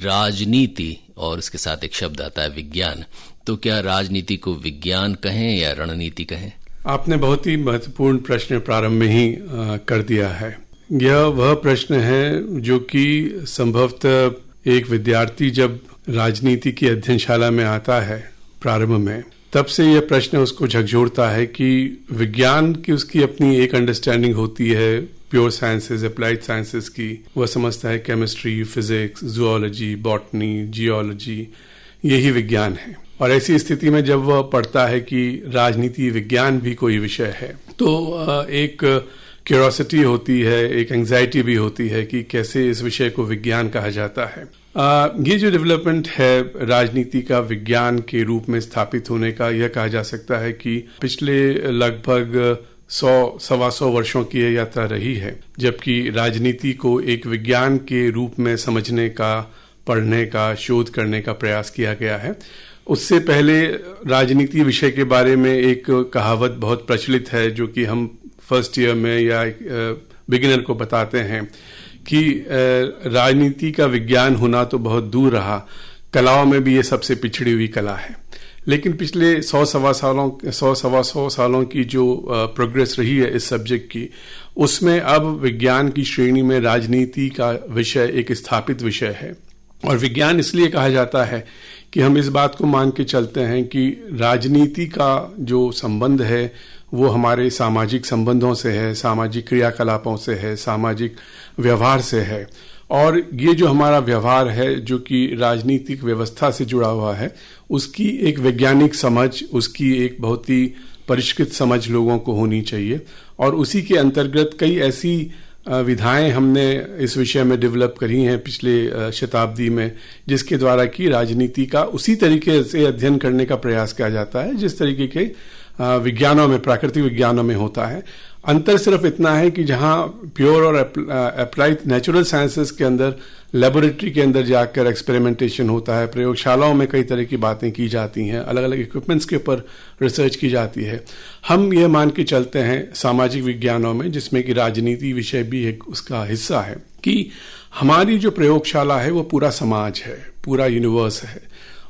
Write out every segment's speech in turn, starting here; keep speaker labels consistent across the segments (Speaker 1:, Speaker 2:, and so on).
Speaker 1: राजनीति और इसके साथ एक शब्द आता है विज्ञान, तो क्या राजनीति को विज्ञान कहें या रणनीति कहें?
Speaker 2: आपने बहुत ही महत्वपूर्ण प्रश्न प्रारंभ में ही कर दिया है। यह वह प्रश्न है जो कि संभवतः एक विद्यार्थी जब राजनीति की अध्ययनशाला में आता है प्रारंभ में, तब से यह प्रश्न उसको झकझोरता है कि विज्ञान की उसकी अपनी एक अंडरस्टैंडिंग होती है, प्योर साइंसेज, अप्लाइड साइंसेज की। वह समझता है chemistry, physics, zoology, botany, geology यही विज्ञान है। और ऐसी स्थिति में जब वह पढ़ता है कि राजनीति विज्ञान भी कोई विषय है, तो एक क्यूरियोसिटी होती है, एक एंजाइटी भी होती है कि कैसे इस विषय को विज्ञान कहा जाता है। ये जो डेवलपमेंट है राजनीति का विज्ञान के रूप में स्थापित होने का, यह कहा जा सकता है कि पिछले लगभग 100-125 वर्षों की यह यात्रा रही है, जबकि राजनीति को एक विज्ञान के रूप में समझने का, पढ़ने का, शोध करने का प्रयास किया गया है। उससे पहले राजनीति विषय के बारे में एक कहावत बहुत प्रचलित है जो कि हम फर्स्ट ईयर में या बिगिनर को बताते हैं कि राजनीति का विज्ञान होना तो बहुत दूर रहा, कलाओं में भी ये सबसे पिछड़ी हुई कला है। लेकिन पिछले 100-125 सालों की जो प्रोग्रेस रही है इस सब्जेक्ट की, उसमें अब विज्ञान की श्रेणी में राजनीति का विषय एक स्थापित विषय है। और विज्ञान इसलिए कहा जाता है कि हम इस बात को मान के चलते हैं कि राजनीति का जो संबंध है वो हमारे सामाजिक संबंधों से है, सामाजिक क्रियाकलापों से है, सामाजिक व्यवहार से है। और ये जो हमारा व्यवहार है जो कि राजनीतिक व्यवस्था से जुड़ा हुआ है, उसकी एक वैज्ञानिक समझ, उसकी एक बहुत ही परिष्कृत समझ लोगों को होनी चाहिए। और उसी के अंतर्गत कई ऐसी विधाएं हमने इस विषय में डेवलप करी हैं पिछले शताब्दी में, जिसके द्वारा कि राजनीति का उसी तरीके से अध्ययन करने का प्रयास किया जाता है जिस तरीके के विज्ञानों में, प्राकृतिक विज्ञानों में होता है। अंतर सिर्फ इतना है कि जहां प्योर और अप्लाइड नेचुरल साइंसेस के अंदर लेबोरेटरी के अंदर जाकर एक्सपेरिमेंटेशन होता है, प्रयोगशालाओं में कई तरह की बातें की जाती हैं, अलग अलग इक्विपमेंट्स के ऊपर रिसर्च की जाती है। हम ये मान के चलते हैं सामाजिक विज्ञानों में, जिसमें कि राजनीति विषय भी एक उसका हिस्सा है, कि हमारी जो प्रयोगशाला है वो पूरा समाज है, पूरा यूनिवर्स है।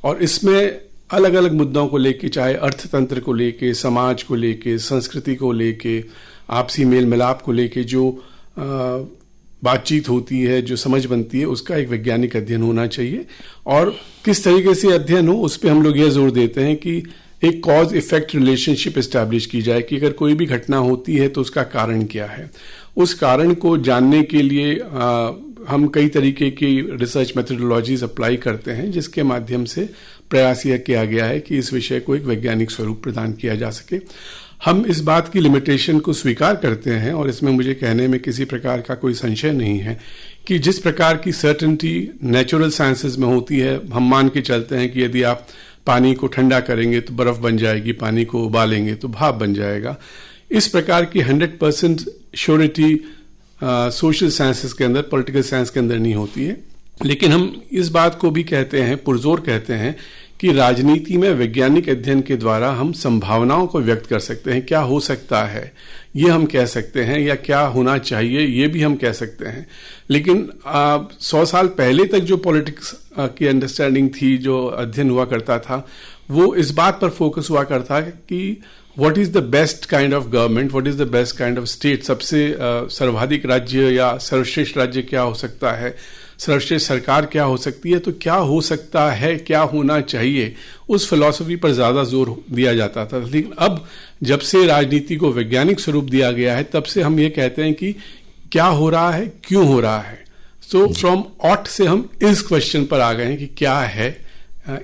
Speaker 2: और इसमें अलग अलग मुद्दों को लेके, चाहे अर्थतंत्र को लेके, समाज को लेके, संस्कृति को लेके, आपसी मेल मिलाप को लेके जो बातचीत होती है, जो समझ बनती है, उसका एक वैज्ञानिक अध्ययन होना चाहिए। और किस तरीके से अध्ययन हो उस पर हम लोग यह जोर देते हैं कि एक कॉज इफेक्ट रिलेशनशिप एस्टैब्लिश की जाए कि अगर कोई भी घटना होती है तो उसका कारण क्या है। उस कारण को जानने के लिए हम कई तरीके की रिसर्च मेथोडोलॉजीज अप्लाई करते हैं, जिसके माध्यम से प्रयास यह किया गया है कि इस विषय को एक वैज्ञानिक स्वरूप प्रदान किया जा सके। हम इस बात की लिमिटेशन को स्वीकार करते हैं और इसमें मुझे कहने में किसी प्रकार का कोई संशय नहीं है कि जिस प्रकार की सर्टेनिटी नेचुरल साइंसेज में होती है, हम मान के चलते हैं कि यदि आप पानी को ठंडा करेंगे तो बर्फ बन जाएगी, पानी को उबालेंगे तो भाप बन जाएगा। इस प्रकार की 100% श्योरिटी सोशल साइंसेस के अंदर, पॉलिटिकल साइंस के अंदर नहीं होती है। लेकिन हम इस बात को भी कहते हैं, पुरजोर कहते हैं कि राजनीति में वैज्ञानिक अध्ययन के द्वारा हम संभावनाओं को व्यक्त कर सकते हैं। क्या हो सकता है ये हम कह सकते हैं, या क्या होना चाहिए ये भी हम कह सकते हैं। लेकिन 100 साल पहले तक जो पॉलिटिक्स की अंडरस्टैंडिंग थी, जो अध्ययन हुआ करता था, वो इस बात पर फोकस हुआ करता है कि what is the best kind of government, what is the best kind of state. सबसे सर्वाधिक राज्य या सर्वश्रेष्ठ राज्य क्या हो सकता है, सर्वश्रेष्ठ सरकार क्या हो सकती है। तो क्या हो सकता है, क्या होना चाहिए, उस फिलॉसफी पर ज्यादा जोर दिया जाता था। लेकिन अब जब से राजनीति को वैज्ञानिक स्वरूप दिया गया है, तब से हम ये कहते हैं कि क्या हो रहा है, क्यों हो रहा है। सो फ्रॉम ऑट से हम इस क्वेश्चन पर आ गए हैं कि क्या है,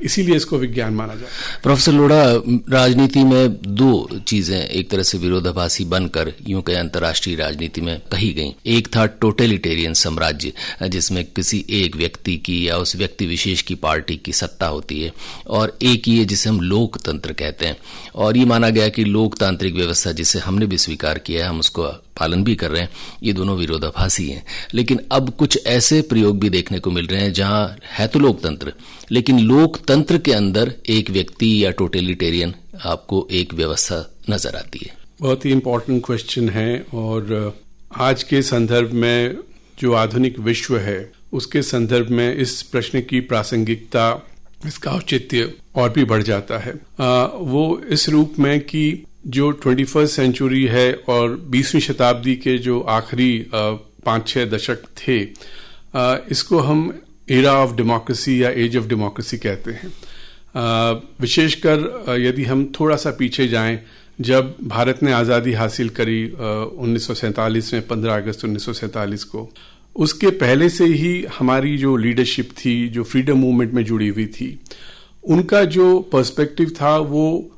Speaker 2: इसीलिए इसको विज्ञान माना जाता है।
Speaker 1: प्रोफेसर लोढ़ा, राजनीति में दो चीजें एक तरह से विरोधाभासी बनकर यूं कहें अंतर्राष्ट्रीय राजनीति में कही गई। एक था टोटलिटेरियन साम्राज्य, जिसमें किसी एक व्यक्ति की या उस व्यक्ति विशेष की पार्टी की सत्ता होती है, और एक ये जिसे हम लोकतंत्र कहते हैं। और ये माना गया कि लोकतांत्रिक व्यवस्था, जिसे हमने भी स्वीकार किया है, हम उसको पालन भी कर रहे हैं, ये दोनों विरोधाभासी हैं। लेकिन अब कुछ ऐसे प्रयोग भी देखने को मिल रहे हैं जहां है तो लोकतंत्र, लेकिन लोकतंत्र के अंदर एक व्यक्ति या टोटलिटेरियन आपको एक व्यवस्था नजर आती है।
Speaker 2: बहुत ही इंपॉर्टेंट क्वेश्चन है। और आज के संदर्भ में जो आधुनिक विश्व है उसके संदर्भ में इस प्रश्न की प्रासंगिकता, इसका औचित्य और भी बढ़ जाता है। वो इस रूप में कि जो 21वीं सेंचुरी है और 20वीं शताब्दी के जो आखिरी 5-6 दशक थे, इसको हम एरा ऑफ डेमोक्रेसी या एज ऑफ डेमोक्रेसी कहते हैं। विशेषकर यदि हम थोड़ा सा पीछे जाएं, जब भारत ने आज़ादी हासिल करी 1947 में, 15 अगस्त 1947 को, उसके पहले से ही हमारी जो लीडरशिप थी, जो फ्रीडम मूवमेंट में जुड़ी हुई थी, उनका जो पर्सपेक्टिव था वो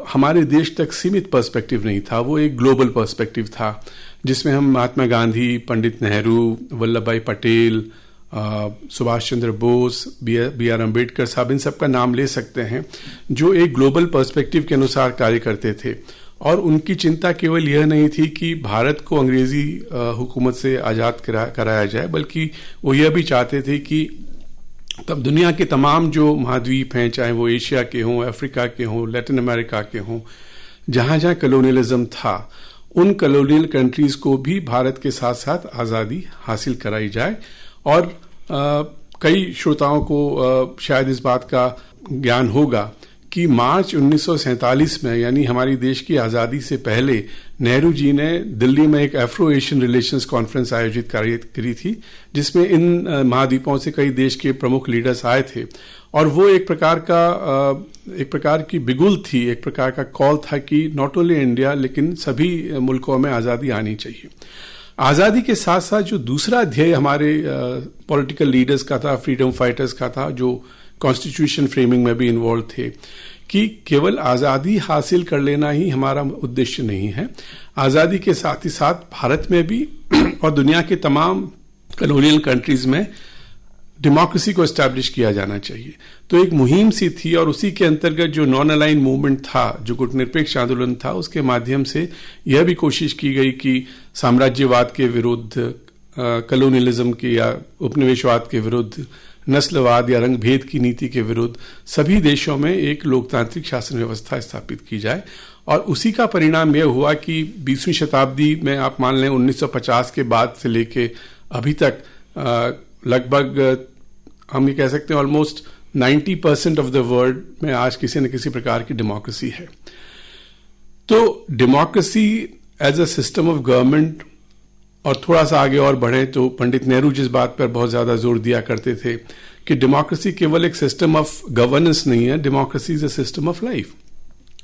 Speaker 2: हमारे देश तक सीमित पर्सपेक्टिव नहीं था, वो एक ग्लोबल पर्सपेक्टिव था, जिसमें हम महात्मा गांधी, पंडित नेहरू, वल्लभ भाई पटेल, सुभाष चंद्र बोस, बी आर अम्बेडकर साहब, इन सब का नाम ले सकते हैं, जो एक ग्लोबल पर्सपेक्टिव के अनुसार कार्य करते थे। और उनकी चिंता केवल यह नहीं थी कि भारत को अंग्रेजी हुकूमत से आज़ाद कराया जाए, बल्कि वो यह भी चाहते थे कि तब दुनिया के तमाम जो महाद्वीप हैं, चाहे वो एशिया के हों, अफ्रीका के हों, लैटिन अमेरिका के हों, जहाँ जहाँ कलोनियलिज्म था, उन कलोनियल कंट्रीज को भी भारत के साथ साथ आज़ादी हासिल कराई जाए। और कई श्रोताओं को शायद इस बात का ज्ञान होगा कि मार्च 1947 में, यानी हमारी देश की आज़ादी से पहले, नेहरू जी ने दिल्ली में एक अफ्रो एशियन रिलेशंस कॉन्फ्रेंस आयोजित करी थी, जिसमें इन महाद्वीपों से कई देश के प्रमुख लीडर्स आए थे। और वो एक प्रकार की बिगुल थी, एक प्रकार का कॉल था कि नॉट ओनली इंडिया लेकिन सभी मुल्कों में आज़ादी आनी चाहिए। आज़ादी के साथ साथ जो दूसरा ध्येय हमारे पॉलिटिकल लीडर्स का था, फ्रीडम फाइटर्स का था, जो कॉन्स्टिट्यूशन फ्रेमिंग में भी इन्वॉल्व थे, कि केवल आज़ादी हासिल कर लेना ही हमारा उद्देश्य नहीं है, आज़ादी के साथ ही साथ भारत में भी और दुनिया के तमाम कॉलोनियल कंट्रीज में डेमोक्रेसी को एस्टैब्लिश किया जाना चाहिए। तो एक मुहिम सी थी, और उसी के अंतर्गत जो नॉन अलाइन मूवमेंट था, जो गुटनिरपेक्ष आंदोलन था, उसके माध्यम से यह भी कोशिश की गई कि साम्राज्यवाद के विरुद्ध, कलोनियलिज्म के या उपनिवेशवाद के विरुद्ध, नस्लवाद या रंग भेद की नीति के विरुद्ध सभी देशों में एक लोकतांत्रिक शासन व्यवस्था स्थापित की जाए। और उसी का परिणाम यह हुआ कि 20वीं शताब्दी में आप मान लें 1950 के बाद से लेके अभी तक लगभग हम ये कह सकते हैं ऑलमोस्ट 90% ऑफ द वर्ल्ड में आज किसी न किसी प्रकार की डेमोक्रेसी है। तो democracy as a system of government, और थोड़ा सा आगे और बढ़े तो पंडित नेहरू जिस बात पर बहुत ज्यादा जोर दिया करते थे कि डेमोक्रेसी केवल एक सिस्टम ऑफ गवर्नेंस नहीं है, democracy is a system of life.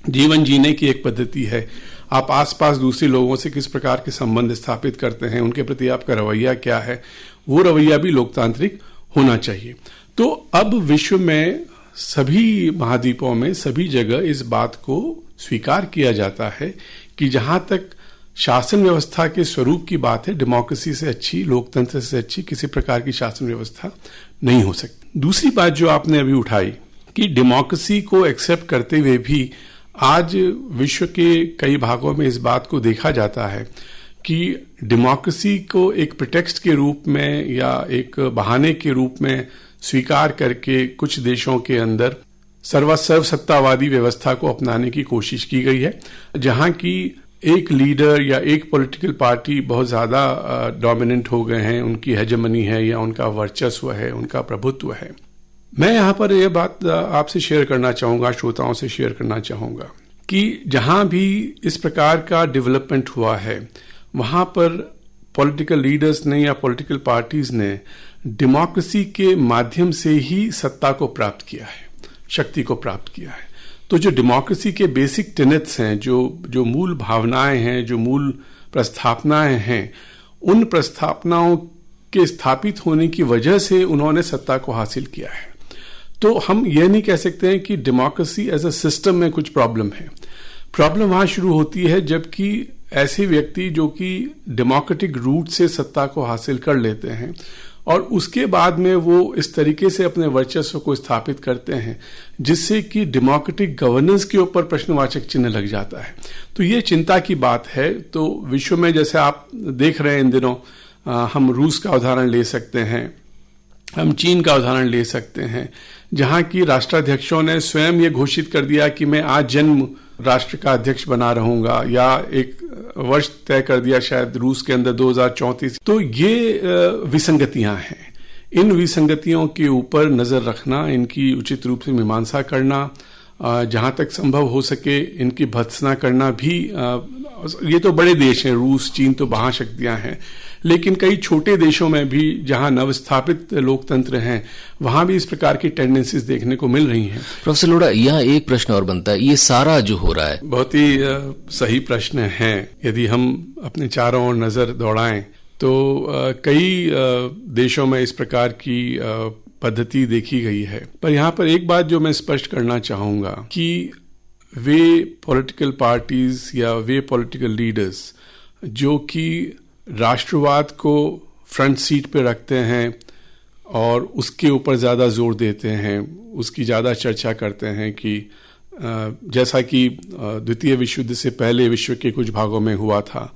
Speaker 2: जीवन जीने की एक पद्धति है। आप आसपास दूसरे लोगों से किस प्रकार के संबंध स्थापित करते हैं, उनके प्रति आपका रवैया क्या है, वो रवैया भी लोकतांत्रिक होना चाहिए। तो अब विश्व में सभी महाद्वीपों में सभी जगह इस बात को स्वीकार किया जाता है कि जहां तक शासन व्यवस्था के स्वरूप की बात है, डेमोक्रेसी से अच्छी, लोकतंत्र से अच्छी किसी प्रकार की शासन व्यवस्था नहीं हो सकती। दूसरी बात जो आपने अभी उठाई कि डेमोक्रेसी को एक्सेप्ट करते हुए भी आज विश्व के कई भागों में इस बात को देखा जाता है कि डेमोक्रेसी को एक प्रिटेक्स्ट के रूप में या एक बहाने के रूप में स्वीकार करके कुछ देशों के अंदर सर्वसत्तावादी व्यवस्था को अपनाने की कोशिश की गई है, जहां की एक लीडर या एक पॉलिटिकल पार्टी बहुत ज्यादा डोमिनेंट हो गए हैं, उनकी हेजेमनी है या उनका वर्चस्व है, उनका प्रभुत्व है। मैं यहाँ पर यह बात आपसे शेयर करना चाहूंगा, श्रोताओं से शेयर करना चाहूंगा कि जहां भी इस प्रकार का डेवलपमेंट हुआ है, वहां पर पॉलिटिकल लीडर्स ने या पॉलिटिकल पार्टीज ने डेमोक्रेसी के माध्यम से ही सत्ता को प्राप्त किया है, शक्ति को प्राप्त किया है। तो जो डेमोक्रेसी के बेसिक टेनेट्स हैं, जो मूल भावनाएं हैं, जो मूल प्रस्थापनाएं हैं, उन प्रस्थापनाओं के स्थापित होने की वजह से उन्होंने सत्ता को हासिल किया है। तो हम यह नहीं कह सकते हैं कि डेमोक्रेसी एज अ सिस्टम में कुछ प्रॉब्लम है। प्रॉब्लम वहां शुरू होती है जबकि ऐसे व्यक्ति जो कि डेमोक्रेटिक रूट से सत्ता को हासिल कर लेते हैं और उसके बाद में वो इस तरीके से अपने वर्चस्व को स्थापित करते हैं जिससे कि डेमोक्रेटिक गवर्नेंस के ऊपर प्रश्नवाचक चिन्ह लग जाता है। तो ये चिंता की बात है। तो विश्व में जैसे आप देख रहे हैं इन दिनों, हम रूस का उदाहरण ले सकते हैं, हम चीन का उदाहरण ले सकते हैं, जहां की राष्ट्राध्यक्षों ने स्वयं ये घोषित कर दिया कि मैं आज जन्म राष्ट्र का अध्यक्ष बना रहूंगा, या एक वर्ष तय कर दिया शायद रूस के अंदर 2034। तो ये विसंगतियां हैं इन विसंगतियों के ऊपर नजर रखना, इनकी उचित रूप से मीमांसा करना, जहां तक संभव हो सके इनकी भत्सना करना भी, ये तो बड़े देश हैं, रूस, चीन तो महाशक्तियां हैं, लेकिन कई छोटे देशों में भी जहां नवस्थापित लोकतंत्र हैं वहां भी इस प्रकार की टेंडेंसीज देखने को मिल रही हैं।
Speaker 1: प्रोफेसर लोढ़ा, यहाँ एक प्रश्न और बनता है, ये सारा जो हो रहा है,
Speaker 2: बहुत ही सही प्रश्न है। यदि हम अपने चारों ओर नजर दौड़ाएं तो कई देशों में इस प्रकार की पद्धति देखी गई है, पर यहाँ पर एक बात जो मैं स्पष्ट करना चाहूंगा कि वे पॉलिटिकल पार्टीज या वे पॉलिटिकल लीडर्स जो कि राष्ट्रवाद को फ्रंट सीट पे रखते हैं और उसके ऊपर ज़्यादा जोर देते हैं, उसकी ज़्यादा चर्चा करते हैं कि जैसा कि द्वितीय विश्व युद्ध से पहले विश्व के कुछ भागों में हुआ था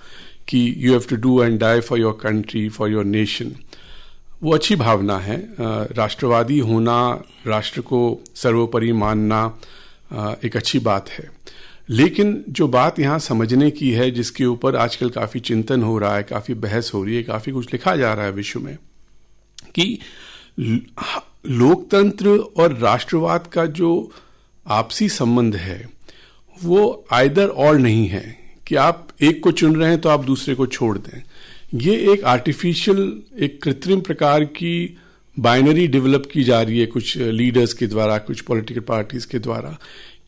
Speaker 2: कि you have to do and die for your country, for your nation, वो अच्छी भावना है। राष्ट्रवादी होना, राष्ट्र को सर्वोपरि मानना एक अच्छी बात है, लेकिन जो बात यहाँ समझने की है, जिसके ऊपर आजकल काफ़ी चिंतन हो रहा है, काफ़ी बहस हो रही है, काफ़ी कुछ लिखा जा रहा है विश्व में, कि लोकतंत्र और राष्ट्रवाद का जो आपसी संबंध है वो आइदर और नहीं है कि आप एक को चुन रहे हैं तो आप दूसरे को छोड़ दें। ये एक आर्टिफिशियल, एक कृत्रिम प्रकार की बाइनरी डेवलप की जा रही है कुछ लीडर्स के द्वारा, कुछ पॉलिटिकल पार्टीज के द्वारा,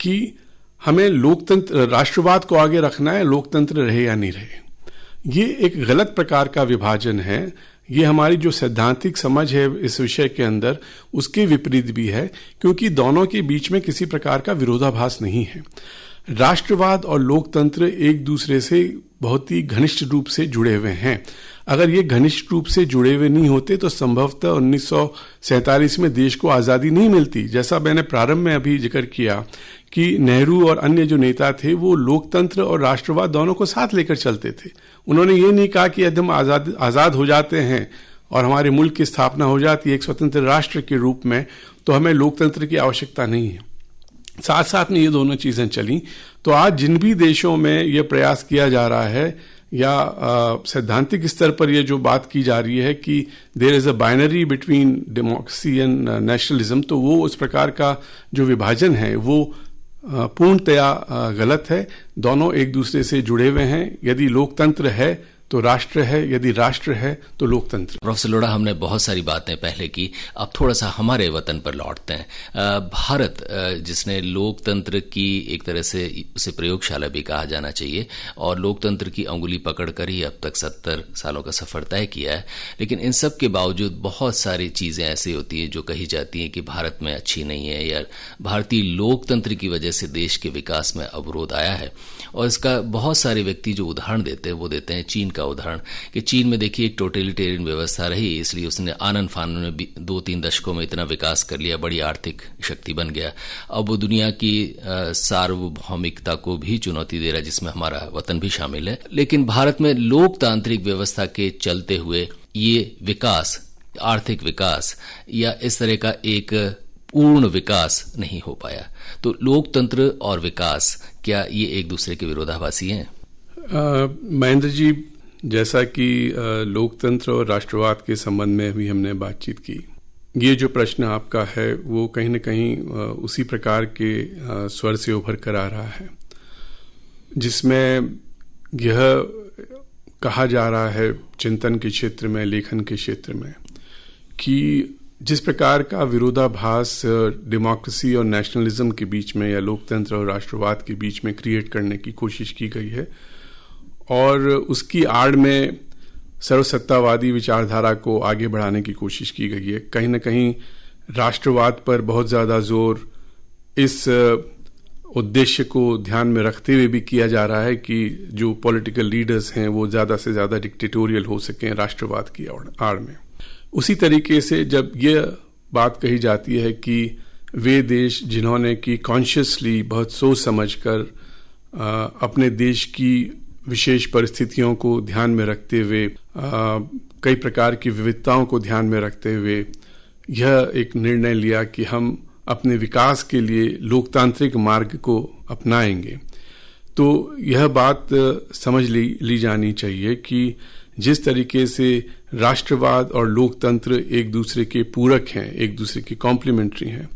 Speaker 2: कि हमें लोकतंत्र, राष्ट्रवाद को आगे रखना है, लोकतंत्र रहे या नहीं रहे। ये एक गलत प्रकार का विभाजन है। ये हमारी जो सैद्धांतिक समझ है इस विषय के अंदर, उसके विपरीत भी है, क्योंकि दोनों के बीच में किसी प्रकार का विरोधाभास नहीं है। राष्ट्रवाद और लोकतंत्र एक दूसरे से बहुत ही घनिष्ठ रूप से जुड़े हुए हैं। अगर ये घनिष्ठ रूप से जुड़े हुए नहीं होते तो संभवतः 1947 में देश को आज़ादी नहीं मिलती। जैसा मैंने प्रारंभ में अभी जिक्र किया कि नेहरू और अन्य जो नेता थे वो लोकतंत्र और राष्ट्रवाद दोनों को साथ लेकर चलते थे। उन्होंने ये नहीं कहा कि यदि हम आज़ाद हो जाते हैं और हमारे मुल्क की स्थापना हो जाती है एक स्वतंत्र राष्ट्र के रूप में, तो हमें लोकतंत्र की आवश्यकता नहीं है। साथ साथ में ये दोनों चीजें चली। तो आज जिन भी देशों में ये प्रयास किया जा रहा है या सैद्धांतिक स्तर पर ये जो बात की जा रही है कि there is a binary between democracy and nationalism, तो वो उस प्रकार का जो विभाजन है वो पूर्णतया गलत है। दोनों एक दूसरे से जुड़े हुए हैं। यदि लोकतंत्र है तो राष्ट्र है, यदि राष्ट्र है तो लोकतंत्र।
Speaker 1: प्रोफेसर लोढ़ा, हमने बहुत सारी बातें पहले की, अब थोड़ा सा हमारे वतन पर लौटते हैं। भारत, जिसने लोकतंत्र की एक तरह से उसे प्रयोगशाला भी कहा जाना चाहिए और लोकतंत्र की अंगुली पकड़कर ही अब तक 70 सालों का सफर तय किया है, लेकिन इन सब के बावजूद बहुत सारी चीजें ऐसी होती हैं जो कही जाती हैं कि भारत में अच्छी नहीं है या भारतीय लोकतंत्र की वजह से देश के विकास में अवरोध आया है। और इसका बहुत सारे व्यक्ति जो उदाहरण देते हैं वो देते हैं चीन का उदाहरण, कि चीन में देखिए एक टोटलिटेरियन व्यवस्था रही, इसलिए उसने आनन फानन में 2-3 दशकों में इतना विकास कर लिया, बड़ी आर्थिक शक्ति बन गया। अब वो दुनिया की सार्वभौमिकता को भी चुनौती दे रहा है, जिसमें हमारा वतन भी शामिल है। लेकिन भारत में लोकतांत्रिक व्यवस्था के चलते हुए ये विकास, आर्थिक विकास या इस तरह का एक पूर्ण विकास नहीं हो पाया। तो लोकतंत्र और विकास, क्या ये एक दूसरे के विरोधाभासी हैं?
Speaker 2: महेंद्र जी, जैसा कि लोकतंत्र और राष्ट्रवाद के संबंध में अभी हमने बातचीत की, ये जो प्रश्न आपका है वो कहीं न कहीं उसी प्रकार के स्वर से उभर कर आ रहा है, जिसमें यह कहा जा रहा है चिंतन के क्षेत्र में, लेखन के क्षेत्र में, कि जिस प्रकार का विरोधाभास डेमोक्रेसी और नेशनलिज्म के बीच में या लोकतंत्र और राष्ट्रवाद के बीच में क्रिएट करने की कोशिश की गई है और उसकी आड़ में सर्वसत्तावादी विचारधारा को आगे बढ़ाने की कोशिश की गई है, कहीं न कहीं राष्ट्रवाद पर बहुत ज़्यादा जोर इस उद्देश्य को ध्यान में रखते हुए भी किया जा रहा है कि जो पॉलिटिकल लीडर्स हैं वो ज़्यादा से ज़्यादा डिक्टेटोरियल हो सकें राष्ट्रवाद की आड़ में। उसी तरीके से जब ये बात कही जाती है कि वे देश जिन्होंने कि कॉन्शियसली बहुत सोच समझकर अपने देश की विशेष परिस्थितियों को ध्यान में रखते हुए, कई प्रकार की विविधताओं को ध्यान में रखते हुए यह एक निर्णय लिया कि हम अपने विकास के लिए लोकतांत्रिक मार्ग को अपनाएंगे, तो यह बात समझ ली जानी चाहिए कि जिस तरीके से राष्ट्रवाद और लोकतंत्र एक दूसरे के पूरक हैं, एक दूसरे के कॉम्प्लीमेंट्री हैं,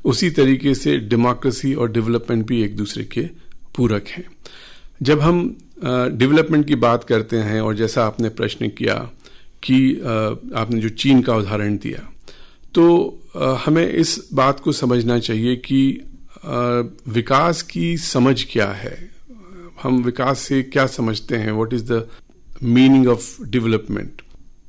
Speaker 2: उसी तरीके से डेमोक्रेसी और डेवलपमेंट भी एक दूसरे के पूरक हैं। जब हम डेवलपमेंट की बात करते हैं, और जैसा आपने प्रश्न किया कि आपने जो चीन का उदाहरण दिया, तो हमें इस बात को समझना चाहिए कि विकास की समझ क्या है, हम विकास से क्या समझते हैं, what is the meaning of development.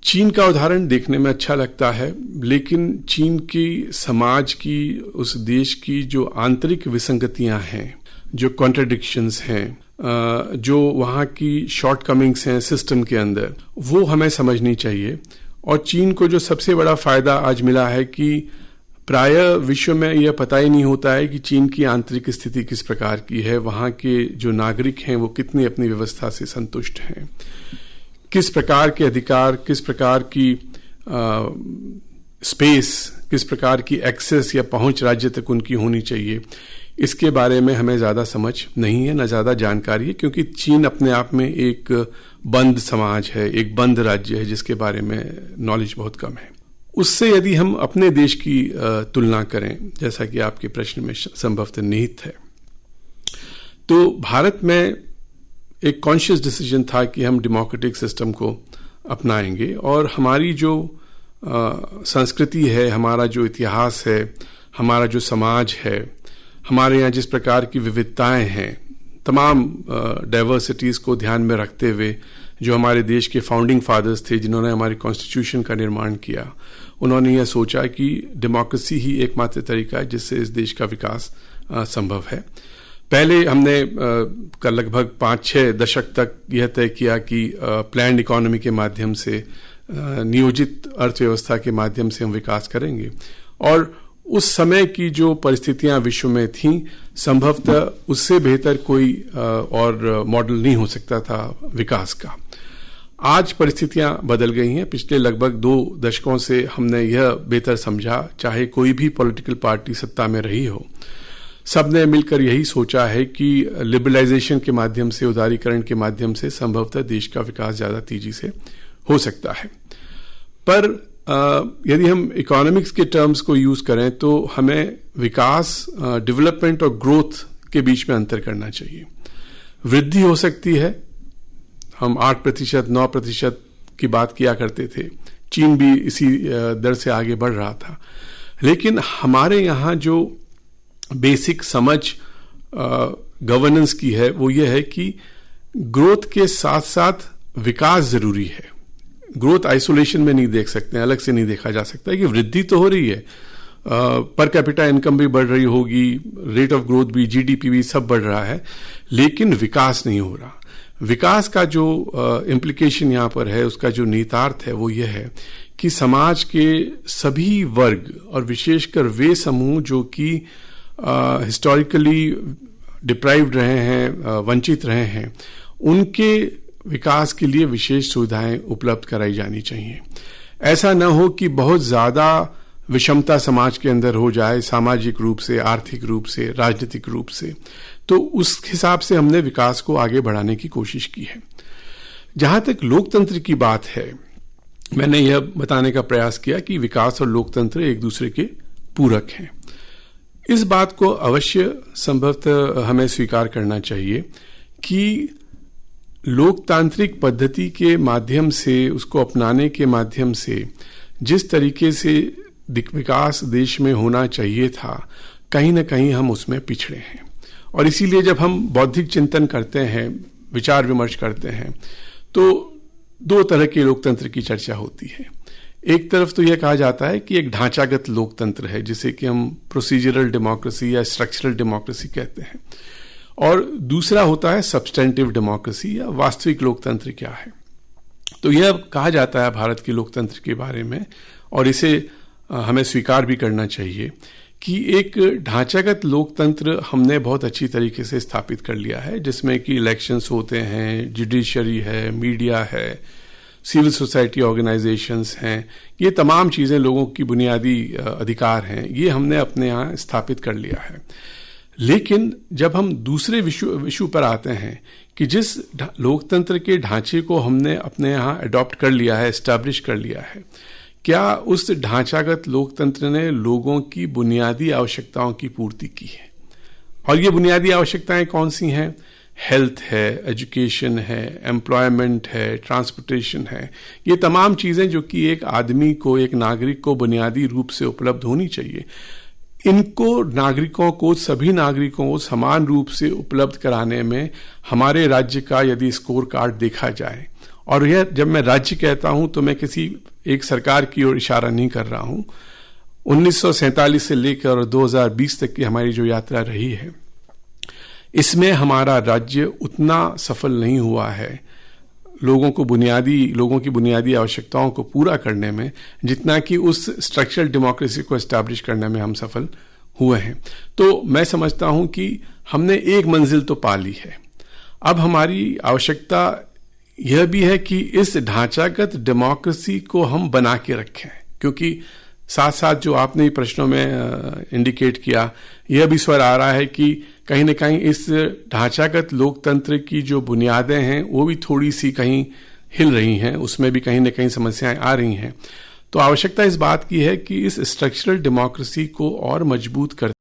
Speaker 2: चीन का उदाहरण देखने में अच्छा लगता है, लेकिन चीन की समाज की, उस देश की जो आंतरिक विसंगतियां हैं, जो कॉन्ट्रडिक्शंस हैं, जो वहाँ की शॉर्टकमिंग्स हैं सिस्टम के अंदर, वो हमें समझनी चाहिए। और चीन को जो सबसे बड़ा फायदा आज मिला है कि प्राय विश्व में यह पता ही नहीं होता है कि चीन की आंतरिक स्थिति किस प्रकार की है, वहाँ के जो नागरिक हैं वो कितनी अपनी व्यवस्था से संतुष्ट हैं, किस प्रकार के अधिकार, किस प्रकार की स्पेस, किस प्रकार की एक्सेस या पहुंच राज्य तक उनकी होनी चाहिए, इसके बारे में हमें ज़्यादा समझ नहीं है, न ज़्यादा जानकारी है, क्योंकि चीन अपने आप में एक बंद समाज है, एक बंद राज्य है जिसके बारे में नॉलेज बहुत कम है। उससे यदि हम अपने देश की तुलना करें, जैसा कि आपके प्रश्न में संभवतः निहित है, तो भारत में एक कॉन्शियस डिसीजन था कि हम डेमोक्रेटिक सिस्टम को अपनाएंगे, और हमारी जो संस्कृति है, हमारा जो इतिहास है, हमारा जो समाज है, हमारे यहाँ जिस प्रकार की विविधताएं हैं, तमाम डाइवर्सिटीज़ को ध्यान में रखते हुए जो हमारे देश के फाउंडिंग फादर्स थे, जिन्होंने हमारी कॉन्स्टिट्यूशन का निर्माण किया, उन्होंने यह सोचा कि डेमोक्रेसी ही एकमात्र तरीका है जिससे इस देश का विकास संभव है। पहले हमने लगभग 5-6 दशक तक यह तय किया कि प्लान्ड इकोनॉमी के माध्यम से, नियोजित अर्थव्यवस्था के माध्यम से हम विकास करेंगे, और उस समय की जो परिस्थितियां विश्व में थीं, संभवतः उससे बेहतर कोई और मॉडल नहीं हो सकता था विकास का। आज परिस्थितियां बदल गई हैं। पिछले लगभग 2 दशकों से हमने यह बेहतर समझा, चाहे कोई भी पॉलिटिकल पार्टी सत्ता में रही हो, सबने मिलकर यही सोचा है कि लिबरलाइजेशन के माध्यम से, उदारीकरण के माध्यम से संभवतः देश का विकास ज़्यादा तेजी से हो सकता है। पर यदि हम इकोनॉमिक्स के टर्म्स को यूज करें तो हमें विकास, डेवलपमेंट और ग्रोथ के बीच में अंतर करना चाहिए। वृद्धि हो सकती है, हम 8%, 9% की बात किया करते थे, चीन भी इसी दर से आगे बढ़ रहा था, लेकिन हमारे यहाँ जो बेसिक समझ गवर्नेंस की है वो ये है कि ग्रोथ के साथ साथ विकास जरूरी है। ग्रोथ आइसोलेशन में नहीं देख सकते हैं, अलग से नहीं देखा जा सकता है कि वृद्धि तो हो रही है, पर कैपिटा इनकम भी बढ़ रही होगी, रेट ऑफ ग्रोथ भी, जीडीपी भी सब बढ़ रहा है, लेकिन विकास नहीं हो रहा। विकास का जो इम्प्लीकेशन यहाँ पर है, उसका जो निहितार्थ है वो ये है कि समाज के सभी वर्ग और विशेषकर वे समूह जो कि हिस्टोरिकली डिप्राइव्ड रहे हैं, वंचित रहे हैं, उनके विकास के लिए विशेष सुविधाएं उपलब्ध कराई जानी चाहिए। ऐसा न हो कि बहुत ज़्यादा विषमता समाज के अंदर हो जाए, सामाजिक रूप से, आर्थिक रूप से, राजनीतिक रूप से, तो उस हिसाब से हमने विकास को आगे बढ़ाने की कोशिश की है। जहां तक लोकतंत्र की बात है, मैंने यह बताने का प्रयास किया कि विकास और लोकतंत्र एक दूसरे के पूरक हैं। इस बात को अवश्य संभवतः हमें स्वीकार करना चाहिए कि लोकतांत्रिक पद्धति के माध्यम से, उसको अपनाने के माध्यम से जिस तरीके से विकास देश में होना चाहिए था, कहीं ना कहीं हम उसमें पिछड़े हैं। और इसीलिए जब हम बौद्धिक चिंतन करते हैं, विचार विमर्श करते हैं, तो 2 तरह के लोकतंत्र की चर्चा होती है। एक तरफ तो यह कहा जाता है कि एक ढांचागत लोकतंत्र है, जिसे कि हम प्रोसीजरल डेमोक्रेसी या स्ट्रक्चरल डेमोक्रेसी कहते हैं, और दूसरा होता है सब्सटेंटिव डेमोक्रेसी या वास्तविक लोकतंत्र क्या है। तो यह कहा जाता है भारत के लोकतंत्र के बारे में, और इसे हमें स्वीकार भी करना चाहिए कि एक ढांचागत लोकतंत्र हमने बहुत अच्छी तरीके से स्थापित कर लिया है, जिसमें कि इलेक्शंस होते हैं, जुडिशरी है, मीडिया है, सिविल सोसाइटी ऑर्गेनाइजेशंस हैं, ये तमाम चीज़ें लोगों की बुनियादी अधिकार हैं, ये हमने अपने यहाँ स्थापित कर लिया है। लेकिन जब हम दूसरे विषय पर आते हैं कि जिस लोकतंत्र के ढांचे को हमने अपने यहाँ अडॉप्ट कर लिया है, एस्टैब्लिश कर लिया है, क्या उस ढांचागत लोकतंत्र ने लोगों की बुनियादी आवश्यकताओं की पूर्ति की है? और ये बुनियादी आवश्यकताएं कौन सी हैं? हेल्थ है, एजुकेशन है, एम्प्लॉयमेंट है, ट्रांसपोर्टेशन है। ये तमाम चीज़ें जो कि एक आदमी को, एक नागरिक को बुनियादी रूप से उपलब्ध होनी चाहिए, इनको नागरिकों को, सभी नागरिकों को समान रूप से उपलब्ध कराने में हमारे राज्य का यदि स्कोर कार्ड देखा जाए, और यह जब मैं राज्य कहता हूं तो मैं किसी एक सरकार की ओर इशारा नहीं कर रहा हूं। 1947 से लेकर 2020 तक की हमारी जो यात्रा रही है, इसमें हमारा राज्य उतना सफल नहीं हुआ है लोगों की बुनियादी आवश्यकताओं को पूरा करने में, जितना कि उस स्ट्रक्चरल डेमोक्रेसी को एस्टैब्लिश करने में हम सफल हुए हैं। तो मैं समझता हूं कि हमने एक मंजिल तो पा ली है। अब हमारी आवश्यकता यह भी है कि इस ढांचागत डेमोक्रेसी को हम बना के रखें, क्योंकि साथ साथ जो आपने प्रश्नों में इंडिकेट किया, यह भी स्वर आ रहा है कि कहीं न कहीं इस ढांचागत लोकतंत्र की जो बुनियादें हैं वो भी थोड़ी सी कहीं हिल रही हैं, उसमें भी कहीं न कहीं समस्याएं आ रही हैं। तो आवश्यकता इस बात की है कि इस स्ट्रक्चरल डेमोक्रेसी को और मजबूत करते